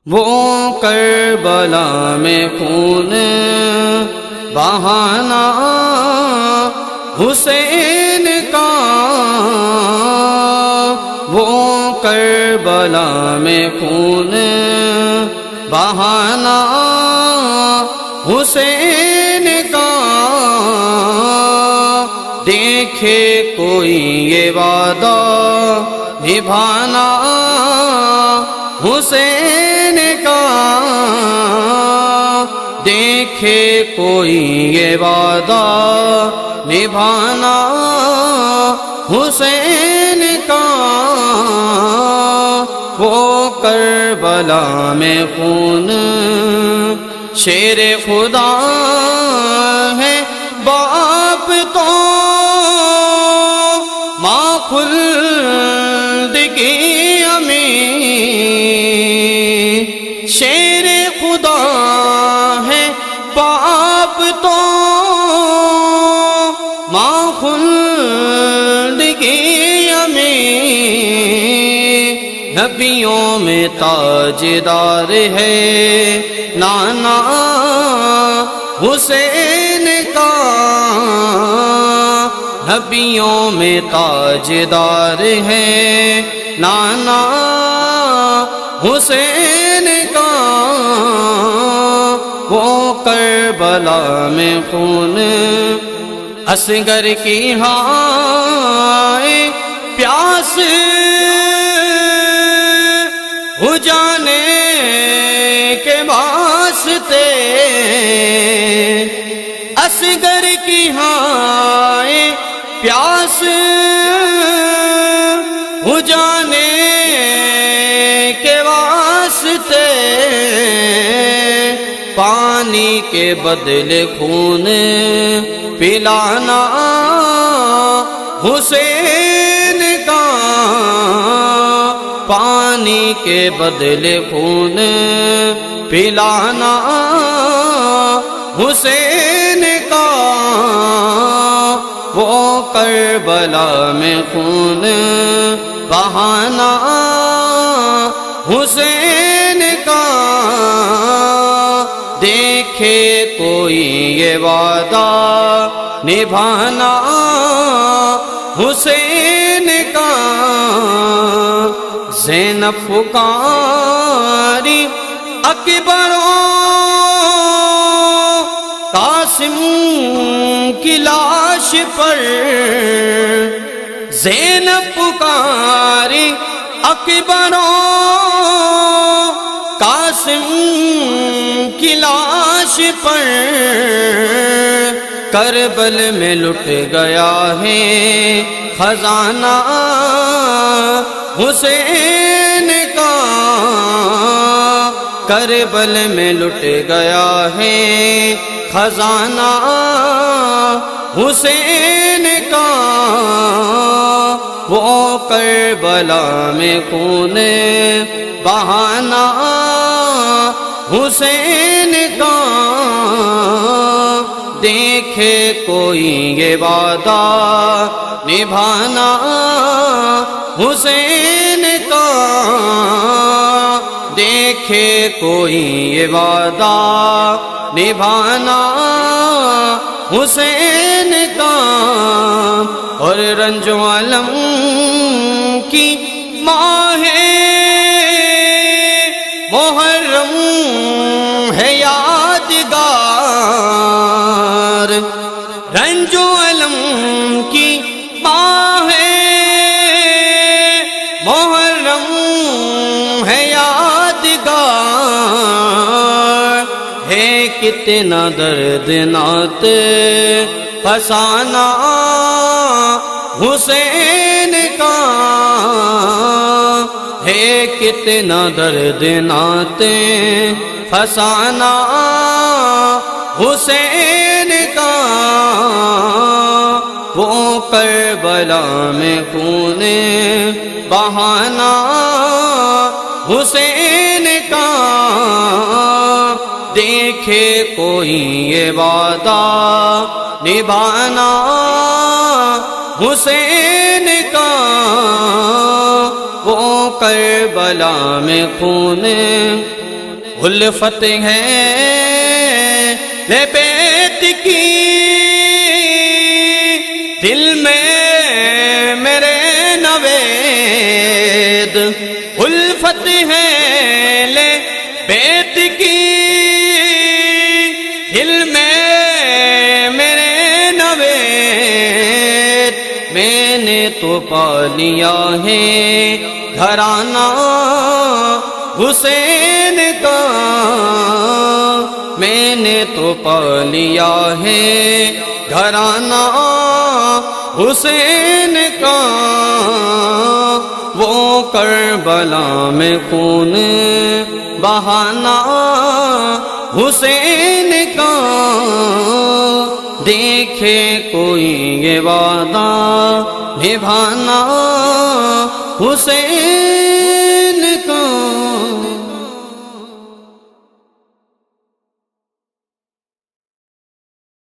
وہ کربلا میں خون بہانا حسین کا، وہ کربلا میں خون بہانا حسین کا، دیکھے کوئی یہ وعدہ نبھانا حسین کا، دیکھے کوئی یہ وعدہ نبھانا حسین کا، وہ کربلا میں خون شیر خدا ہے باپ تو ماں خلد کی امین، شیر خدا ہے باپ تو ماں خلد کی امین، نبیوں میں تاجدار ہے نانا حسین کا، نبیوں میں تاجدار ہے نانا حسین کا، وہ کربلا میں خون اصغر کی ہائے پیاس بجھانے کے واسطے، اصغر کی ہائے پیاس بجھانے کے واسطے، پانی کے بدلے خون پلانا حسین کا، پانی کے بدلے خون پلانا حسین کا، وہ کربلا میں خون بہانا حسین کا، دیکھے کوئی یہ وعدہ نبھانا حسین کا، زینب پکاری اکبر قاسم کی لاش پر، زینب پکاری اکبر قاسم کی لاش پر، کربل میں لٹ گیا ہے خزانہ حسین کا، کربل میں لٹ گیا ہے خزانہ حسین کا، وہ کربلا میں خون بہانا حسین کا، دیکھے کوئی یہ وعدہ نبھانا حسین کا، دیکھے کوئی یہ وعدہ نبھانا حسین کا، اور رنج و الم کی ماہ محرم ہے یادگار، رنج و الم کی ماہ محرم ہے یادگار، ہے کتنا دردناک فسانہ حسین کا، ہے کتنا دردناک فسانہ حسین کا، وہ کربلا میں خون بہانا حسین کا، دیکھے کوئی یہ وعدہ نبھانا حسین کا، وہ کربلا میں خون الفت ہے لے بیت کی دل میں میرے نوید الفت ہے لے بیت کی دل میں میرے نوید میں نے تو پا لیا ہے گھرانہ حسین کا میں نے تو پا لیا ہے گھرانہ حسین کا وہ کربلا میں خون بہانا حسین کا دیکھے کوئی یہ وعدہ نبھانا